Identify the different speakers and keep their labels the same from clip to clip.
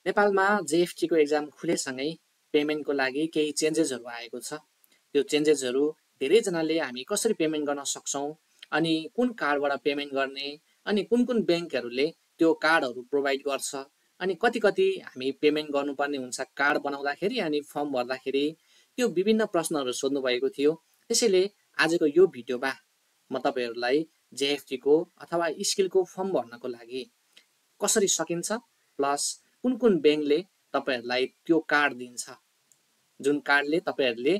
Speaker 1: नेपालमा जेएफटी को एक्जाम खुलेसँगै पेमेन्टको लागि केही चेन्जेसहरू आएको छ। त्यो चेन्जेसहरू धेरैजनाले हामी कसरी पेमेन्ट गर्न सक्छौं, अनि कुन कार्डबाट पेमेन्ट गर्ने, अनि कुन कुन ब्याङ्कहरूले त्यो कार्डहरू प्रोभाइड गर्छ, अनि कति कति हामी पेमेन्ट गर्नुपर्ने हुन्छ कार्ड बनाउँदाखेरि अनि फर्म भर्दाखेरि, त्यो विभिन्न प्रश्नहरू सोध्नु भएको थियो। त्यसैले आजको यो भिडियोमा म तपाईहरुलाई जेएफटी को अथवा स्किल को फर्म भर्नको लागि कसरी सकिन्छ, प्लस कुन कुन ब्याङ्कले तपाईहरुलाई त्यो कार्ड दिन्छ जुन कार्डले तपाईहरुले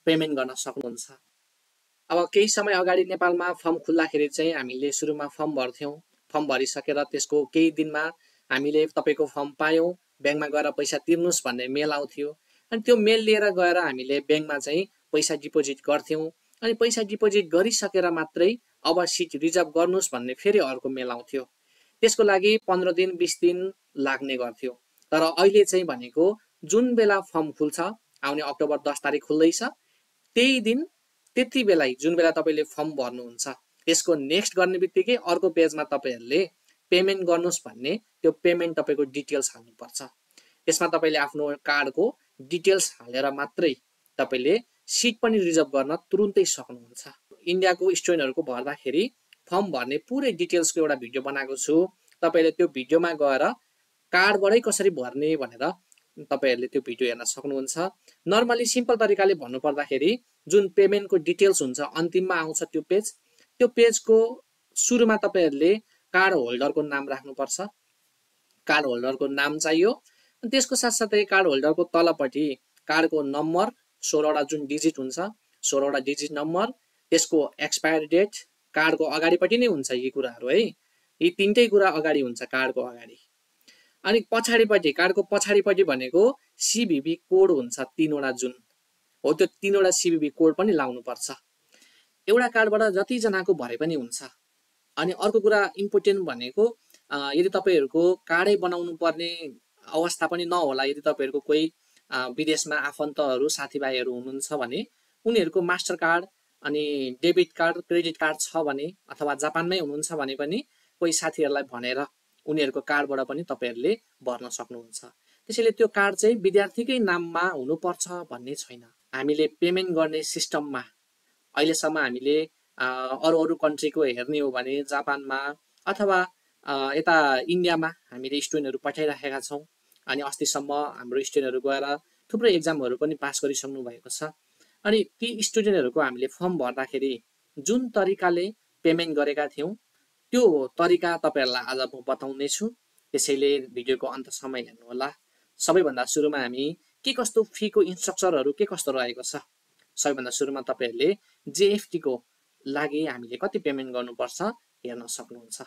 Speaker 1: पेमेन्ट गर्न सक्नुहुन्छ। अब केही समय अगाडि नेपालमा फर्म खुल्दाखेरि चाहिँ हामीले सुरुमा फर्म भर्थ्यौं। फर्म भरिसकेर त्यसको केही दिनमा हामीले तपाईको फर्म पायौं, ब्याङ्कमा गएर पैसा तिर्नुस् भन्ने मेल आउँथ्यो। अनि त्यो मेल लिएर गएर हामीले ब्याङ्कमा चाहिँ पैसा डिपोजिट गर्थ्यौं। अनि पैसा डिपोजिट गरिसकेर मात्रै अब सिट रिजर्भ गर्नुस् भन्ने फेरि अर्को मेल आउँथ्यो। त्यसको लागि 15 दिन 20 दिन लाग्ने गर्थ्यो। तर अहिले चाहिँ भनेको जुन बेला फर्म खुल्छ, आउने अक्टोबर 10 तारिक खुल्दैछ, त्यही दिन त्यति बेला जुन बेला तपाईले फर्म भर्नुहुन्छ त्यसको नेक्स्ट गर्ने बित्तिकै अर्को पेजमा तपाईहरुले पेमेन्ट गर्नुस् भन्ने त्यो पेमेन्ट तपाईको डिटेल्स हाल्नुपर्छ। त्यसमा तपाईले आफ्नो कार्डको डिटेल्स हालेर मात्रै तपाईले सिट पनि रिजर्भ गर्न तुरुन्तै सक्नुहुन्छ। इन्डियाको स्टुडेन्टहरुको भर्दाखेरि फर्म भर्ने पुरै डिटेल्सको एउटा भिडियो बनाएको छु। तपाईले त्यो भिडियोमा गएर कार्डबाटै कसरी भर्ने भनेर तपाईहरुले त्यो भिडियो हेर्न सक्नुहुन्छ। नर्मली सिम्पल तरिकाले भन्नु पर्दाखेरि जुन पेमेन्टको डिटेल्स हुन्छ अन्तिममा आउँछ त्यो पेजको सुरुमा तपाईहरुले कार्ड होल्डरको नाम राख्नुपर्छ। कार्ड होल्डरको नाम चाहियो। अनि त्यसको साथसाथै कार्ड होल्डरको तलपट्टि कार्डको नम्बर 16 वटा जुन डिजिट हुन्छ, 16 वटा डिजिट नम्बर, त्यसको एक्सपायरी डेट, कार्डको अगाडिपट्टि नै हुन्छ यी कुराहरु है। यी तीनटै कुरा अगाडि हुन्छ कार्डको अगाडि। अनि पछाडिपट्टि कार्डको पछाडिपट्टि भनेको सीभीबी कोड हुन्छ 3 वटा जुन हो, त्यो 3 वटा सीभीबी कोड पनि लाउनु पर्छ। एउटा कार्डबाट जति जनाको भरे पनि हुन्छ। अनि अर्को कुरा इम्पोर्टेन्ट भनेको यदि तपाईहरुको कार्डै बनाउनु पर्ने अवस्था पनि नहोला, यदि तपाईहरुको कोही विदेशमा आफन्तहरु साथीभाइहरु हुनुहुन्छ भने उनीहरुको मास्टर कार्ड अनि डेबिट कार्ड क्रेडिट कार्ड छ भने, अथवा जापानमै हुनुहुन्छ भने पनि कोही साथीहरुलाई भनेर उनीहरुको कार्डबाट पनि तपाईहरुले भर्न सक्नुहुन्छ। त्यसैले त्यो कार्ड चाहिँ विद्यार्थीकै नाममा हुनुपर्छ भन्ने छैन। हामीले पेमेन्ट गर्ने सिस्टममा अहिलेसम्म हामीले अरु कन्ट्रीको हेर्ने हो भने जापानमा अथवा यता इन्डियामा हामीले स्टुडेन्टहरु पठाइराखेका छौं। अनि अस्तिसम्म हाम्रो स्टुडेन्टहरु गएर थुप्रै एक्जामहरु पनि पास गरिसक्नु भएको छ। अनि ती स्टुडेन्टहरुको हामीले फर्म भर्दाखेरि जुन तरिकाले पेमेन्ट गरेका थियौं त्यो तरिका तपाईहरुलाई आज म बताउने छु। त्यसैले भिडियोको अन्तसम्म हेर्नु होला। सबैभन्दा सुरुमा हामी के कस्तो फी को इन्स्ट्रक्चरहरु के कस्तो रहेको छ, सबैभन्दा सुरुमा तपाईहरुले जेएफटी को लागि हामीले कति पेमेन्ट गर्नुपर्छ हेर्न सक्नुहुन्छ।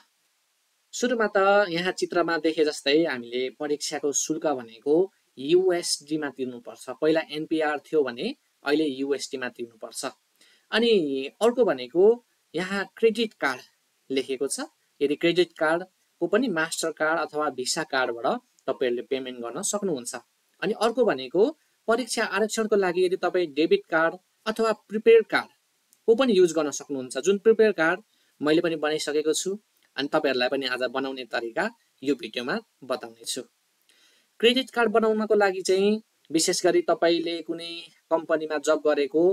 Speaker 1: सुरुमा त यहाँ चित्रमा देखे जस्तै हामीले परीक्षाको शुल्क भनेको युएसडी मा तिर्नुपर्छ। पहिला एनपीआर थियो भने अहिले युएसडी मा तिर्नुपर्छ। अनि अर्को भनेको यहाँ क्रेडिट कार्ड लेखेको छ। यदि क्रेडिट कार्ड को पनि मास्टर कार्ड अथवा भिसा कार्डबाट तपाईहरुले पेमेन्ट गर्न सक्नुहुन्छ। अनि अर्को भनेको परीक्षा आरक्षणको लागि यदि तपाई डेबिट कार्ड अथवा प्रिपेड कार्ड को पनि युज गर्न सक्नुहुन्छ। जुन प्रिपेड कार्ड मैले पनि बनाइसकेको छु अनि तपाईहरुलाई पनि आज बनाउने तरिका यो भिडियोमा बताउने छु। क्रेडिट कार्ड बनाउनको लागि चाहिँ विशेष गरी तपाईले कुनै कम्पनीमा जब गरेको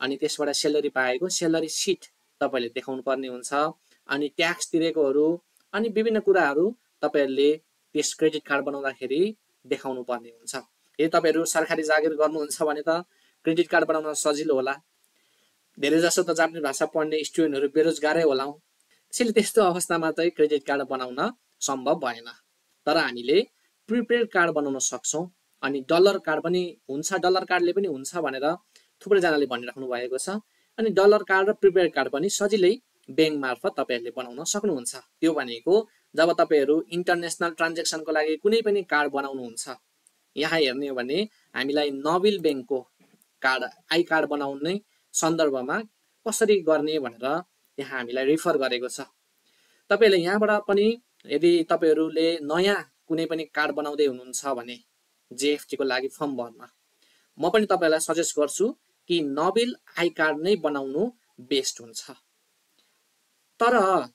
Speaker 1: अनि त्यसबाट स्यालेरी पाएको स्यालेरी सिट तपाईले देखाउनु पर्ने हुन्छ। अनि ट्याक्स तिरेकोहरु अनि विभिन्न कुराहरु तपाईहरुले त्यस क्रेडिट कार्ड बनाउँदाखेरि देखाउनु पर्ने हुन्छ। यदि तपाईहरु सरकारी जागिर गर्नुहुन्छ भने त क्रेडिट कार्ड बनाउन सजिलो होला। धेरै जसो त जापानिज भाषा पढ्ने स्टुडेन्टहरु बेरोजगारै होला। त्यसैले त्यस्तो अवस्थामा चाहिँ क्रेडिट कार्ड बनाउन सम्भव भएन। तर हामीले प्रिपेड कार्ड बनाउन सक्छौं। अनि डलर कार्ड पनि हुन्छ, डलर कार्डले पनि हुन्छ भनेर थुप्रै जनाले भनिराख्नु भएको छ। अनि डलर कार्ड र प्रिपेड कार्ड पनि सजिलै ब्याङ्क मार्फत तपाईहरुले बनाउन सक्नुहुन्छ। त्यो भनेको जब तपाईहरु इन्टरनेशनल ट्रान्ज्याक्सनको लागि कुनै पनि कार्ड बनाउनुहुन्छ, यहाँ हेर्ने हो भने हामीलाई नबिल ब्याङ्कको कार्ड आई कार्ड बनाउने सन्दर्भमा कसरी गर्ने भनेर यहाँ हामीलाई रेफर गरेको छ। तपाईले यहाँबाट पनि यदि तपाईहरुले नयाँ कुनै पनि कार्ड बनाउँदै हुनुहुन्छ भने जेएफटी को लागि फर्म भर्न म पनि तपाईलाई सजेस्ट गर्छु कि नबिल आई कार्ड नै बनाउनु बेस्ट हुन्छ। तर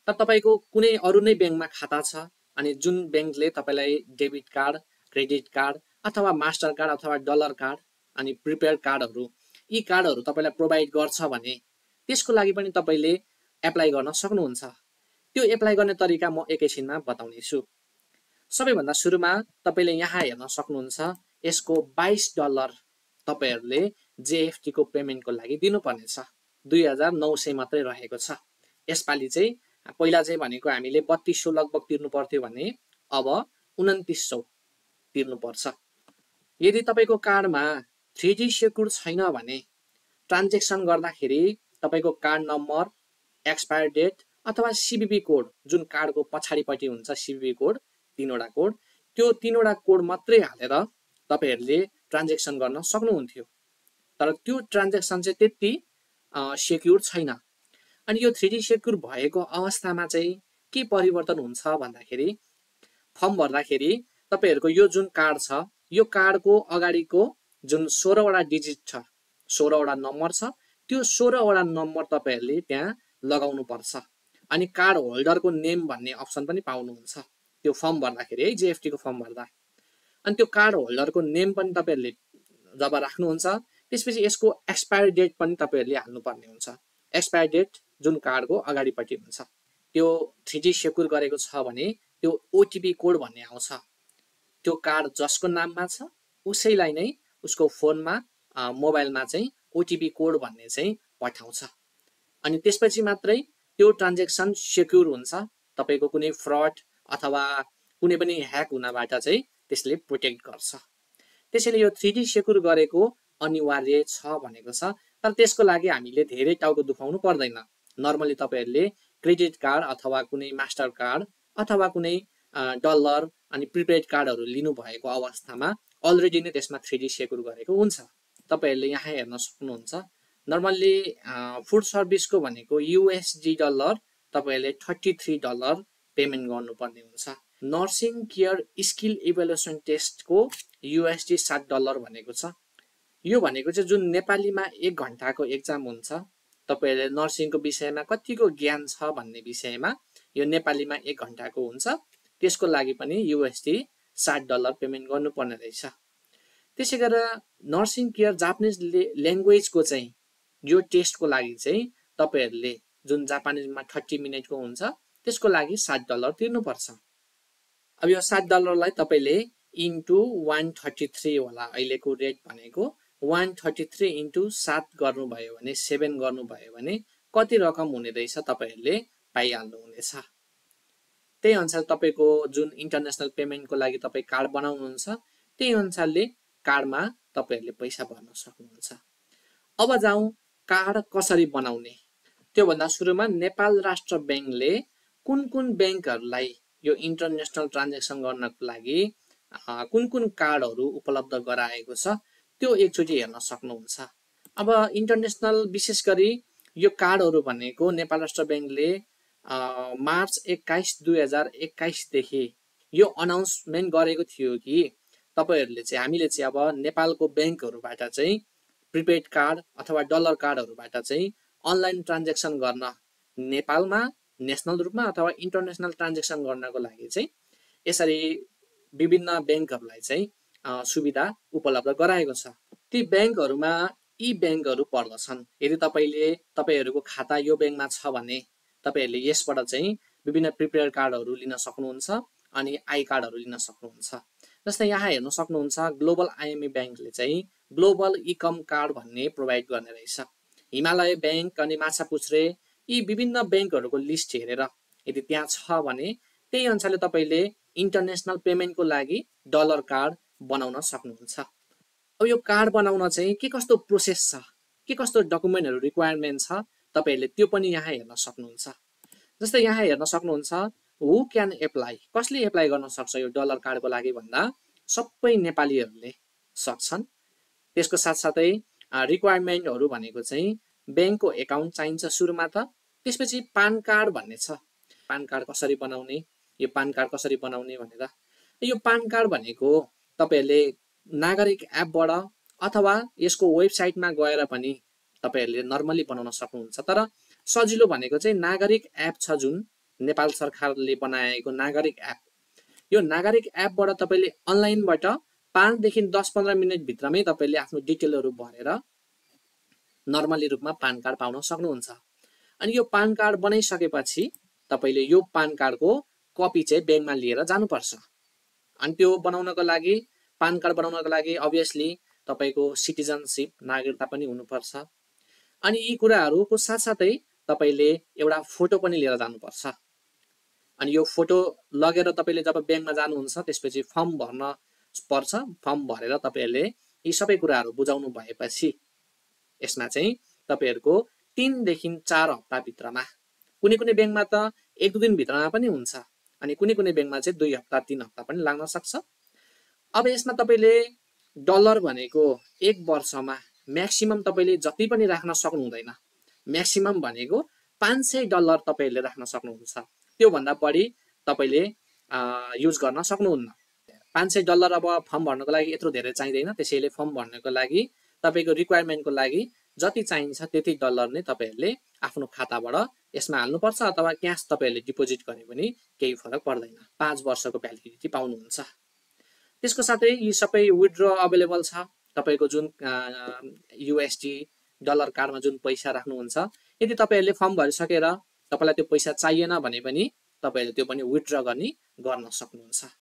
Speaker 1: तपाईको कुनै अरु नै ब्याङ्कमा खाता छ अनि जुन ब्याङ्कले तपाईलाई डेबिट कार्ड क्रेडिट कार्ड अथवा मास्टर कार्ड अथवा डलर कार्ड अनि प्रिपेड कार्डहरू यी कार्डहरू तपाईलाई प्रोभाइड गर्छ भने त्यसको लागि पनि तपाईले एप्लाई गर्न सक्नुहुन्छ। त्यो एप्लाई गर्ने तरिका म एकैछिनमा बताउने छु। सबैभन्दा सुरुमा तपाईले यहाँ हेर्न सक्नुहुन्छ यसको $22 तपाईहरुले JFT को पेमेन्टको लागि दिनुपर्नेछ। 2900 मात्रै रहेको छ। यसपालि चाहिँ पहिला चाहिँ भनेको हामीले 3200 लगभग तिर्नु पर्थ्यो भने अब 2900 तिर्नु पर्छ। यदि तपाईको कार्डमा 3G सेक्युर छैन भने ट्रान्ज्याक्सन गर्दाखेरि तपाईको कार्ड नम्बर, एक्सपायर डेट अथवा CVV कोड जुन कार्डको पछाडिपट्टि हुन्छ CVV कोड, तीनवटा कोड, त्यो तीनवटा कोड मात्रै हालेर तपाईहरुले ट्रान्ज्याक्सन गर्न सक्नुहुन्थ्यो। तर त्यो ट्रान्ज्याक्सन चाहिँ त्यति सेक्युर छैन। अनि यो 3G सेक्युर भएको अवस्थामा चाहिँ के परिवर्तन हुन्छ भन्दाखेरि फर्म भर्दाखेरि तपाईहरुको यो जुन कार्ड छ यो कार्डको अगाडिको जुन 16 वटा डिजिट छ, 16 वटा नम्बर छ, त्यो 16 वटा नम्बर तपाईहरुले त्यहाँ लगाउनु पर्छ। अनि कार्ड होल्डरको नेम भन्ने अप्सन पनि पाउनुहुन्छ त्यो फर्म भर्दाखेरि है, JFT को फर्म भर्दा। अनि त्यो कार्ड होल्डरको नेम पनि तपाईहरुले जब राख्नुहुन्छ त्यसपछि यसको एक्सपायर डेट पनि तपाईहरुले हाल्नुपर्ने हुन्छ। एक्सपायर डेट जुन कार्डको अगाडिपट्टि हुन्छ त्यो 3G सेक्युर गरेको छ भने त्यो OTP कोड भन्ने आउँछ। त्यो कार्ड जसको नाममा छ उसैलाई नै उसको फोनमा मोबाइलमा चाहिँ OTP कोड भन्ने चाहिँ पठाउँछ। अनि त्यसपछि मात्रै त्यो ट्रान्ज्याक्सन सेक्युर हुन्छ। तपाईको कुनै फ्रड अथवा कुनै पनि ह्याक हुनबाट चाहिँ त्यसले प्रोटेक्ट गर्छ। त्यसैले यो 3G सेक्युर गरेको अनिवार्य छ भनेको छ। तर त्यसको लागि हामीले धेरै टाउको दुखाउनु पर्दैन। नर्मली तपाईहरुले क्रेडिट कार्ड अथवा कुनै मास्टर कार्ड अथवा कुनै डलर अनि प्रिपेड कार्डहरू लिनु भएको अवस्थामा अलरेडी नै त्यसमा 3G सेक्युर गरेको हुन्छ। तपाईहरुले यहाँ हेर्न सक्नुहुन्छ नर्मली फुड सर्भिसको भनेको USD डलर तपाईहरुले $33 पेमेन्ट गर्नुपर्ने हुन्छ। नर्सिङ केयर स्किल इभ्यालुएसन टेस्टको USD $60 भनेको छ। यो भनेको चाहिँ जुन नेपालीमा 1 घण्टाको एक्जाम हुन्छ, तपाईहरुले नर्सिङको विषयमा कतिको ज्ञान छ भन्ने विषयमा यो नेपालीमा 1 घण्टाको हुन्छ। त्यसको लागि पनि USD $60 पेमेन्ट गर्नुपर्ने रहेछ। त्यसैगरी नर्सिङ केयर जापानिज ल्याङ्ग्वेजको चाहिँ यो टेस्टको लागि चाहिँ तपाईहरुले जुन जापानिजमा 30 मिनेटको हुन्छ त्यसको लागि $60 तिर्नुपर्छ। अब यो $60 लाई तपाईले इन्टु 133 होला, अहिलेको रेट भनेको 133 इन्टु 7 गर्नुभयो भने 7 गर्नुभयो भने कति रकम हुने रहेछ तपाईहरुले पाइहाल्नु हुनेछ। त्यही अनुसार तपाईको जुन इन्टरनेशनल पेमेन्टको लागि तपाई कार्ड बनाउनुहुन्छ त्यही अनुसारले कार्डमा तपाईहरुले पैसा भर्न सक्नुहुन्छ। अब जाउँ कार्ड कसरी बनाउने। त्यो भन्दा सुरुमा नेपाल राष्ट्र बैंकले कुन बैंकहरुलाई यो इन्टरनेशनल ट्रान्ज्याक्सन गर्नको लागि कुन कार्डहरू उपलब्ध गराएको छ त्यो एकचोटी हेर्न सक्नुहुन्छ। अब इन्टरनेशनल विशेष गरी यो कार्डहरू भनेको नेपाल राष्ट्र बैंकले मार्च 21, 2021 देखि यो अनाउन्समेन्ट गरेको थियो कि तपाईहरुले चाहिँ हामीले चाहिँ अब नेपालको बैंकहरुबाट चाहिँ प्रिपेड कार्ड अथवा डलर कार्डहरुबाट चाहिँ अनलाइन ट्रान्ज्याक्सन गर्न नेपालमा नेशनल रूपमा अथवा इन्टरनेशनल ट्रान्ज्याक्सन गर्नको लागि चाहिँ यसरी विभिन्न बैंकहरुलाई चाहिँ सुविधा उपलब्ध गराएको छ। ती बैंकहरुमा यी बैंकहरु पर्दछन्। यदि तपाईहरुको खाता यो बैंकमा छ भने तपाईहरुले यसबाट चाहिँ विभिन्न प्रिपेड कार्डहरु लिन सक्नुहुन्छ अनि आई कार्डहरु लिन सक्नुहुन्छ। जस्तै यहाँ हेर्न सक्नुहुन्छ ग्लोबल IME बैंकले चाहिँ ग्लोबल इकम कार्ड भन्ने प्रोभाइड गर्ने रहेछ। हिमालय बैंक अनि माछापुच्छ्रे यी विभिन्न बैंकहरुको लिस्ट हेरेर यदि त्यहाँ छ भने त्यही अनुसारले तपाईले इन्टरनेशनल पेमेन्टको लागि डलर कार्ड बनाउन सक्नुहुन्छ। अब यो कार्ड बनाउन चाहिँ के कस्तो प्रोसेस छ, के कस्तो डकुमेन्टहरु रिक्वायरमेन्ट छ तपाईहरुले त्यो पनि यहाँ हेर्न सक्नुहुन्छ। जस्तै यहाँ हेर्न सक्नुहुन्छ हु क्यान एप्लाई, कसले एप्लाई गर्न सक्छ यो डलर कार्डको लागि भन्दा सबै नेपालीहरुले सक्छन्। त्यसको साथसाथै रिक्वायरमेन्टहरु भनेको चाहिँ बैंकको एकाउन्ट चाहिन्छ सुरुमा त, त्यसपछि पान कार्ड भन्ने छ। पान कार्ड कसरी बनाउने, यो पान कार्ड कसरी बनाउने भनेर यो पान कार्ड भनेको तपाईहरुले नागरिक एपबाट अथवा यसको वेबसाइटमा गएर पनि तपाईहरुले नर्मली बनाउन सक्नुहुन्छ। तर सजिलो भनेको चाहिँ नागरिक एप छ जुन नेपाल सरकारले बनाएको नागरिक एप, यो नागरिक एपबाट तपाईले अनलाइनबाट 5 देखि 10-15 मिनेट भित्रमै तपाईले आफ्नो डिटेलहरु भरेर नर्मली रूपमा पान कार्ड पाउन सक्नुहुन्छ। अनि यो पान कार्ड बनाइसकेपछि तपाईले यो पान कार्डको कपी चाहिँ ब्याङ्कमा लिएर जानुपर्छ। अनि त्यो बनाउनको लागि पान कार्ड बनाउनको लागि अभियसली तपाईको सिटिजनशिप नागरिकता पनि हुनुपर्छ। अनि यी कुराहरुको साथसाथै तपाईले एउटा फोटो पनि लिएर जानुपर्छ। अनि यो फोटो लगेर तपाईले जब ब्याङ्कमा जानुहुन्छ त्यसपछि फर्म भर्न पर्छ। फर्म भरेर तपाईहरुले यी सबै कुराहरु बुझाउनु भएपछि यसमा चाहिँ तपाईहरुको 3 देखि 4 हप्ता भित्रमा, कुनै ब्याङ्कमा त 1-2 दिन भित्रमा पनि हुन्छ अनि कुनै ब्याङ्कमा चाहिँ 2 हप्ता 3 हप्ता पनि लाग्न सक्छ। अब यसमा तपाईले डलर भनेको 1 वर्षमा म्याक्सिमम तपाईले जति पनि राख्न सक्नु हुँदैन। म्याक्सिमम भनेको $500 तपाईले राख्न सक्नुहुन्छ। त्यो भन्दा बढी तपाईले युज गर्न सक्नुहुन्न। $500 अब फर्म भर्नको लागि यत्रो धेरै चाहिँदैन। त्यसैले फर्म भर्नको लागि तपाईको रिक्वायरमेन्टको लागि जति चाहिन्छ त्यति डलर नै तपाईहरुले आफ्नो खाताबाट यसमा हाल्नुपर्छ अथवा क्याश तपाईहरुले डिपोजिट गरे पनि केही फरक पर्दैन। 5 वर्षको भ्यालिडिटी पाउनुहुन्छ। त्यसको साथै यी सबै विथड्र अवेलेबल छ। तपाईको जुन USD डलर कार्डमा जुन पैसा राख्नुहुन्छ, यदि तपाईहरुले फर्म भरिसकेर तपाईलाई त्यो पैसा चाहिएन भने पनि तपाईहरुले त्यो पनि विथड्र गर्न सक्नुहुन्छ।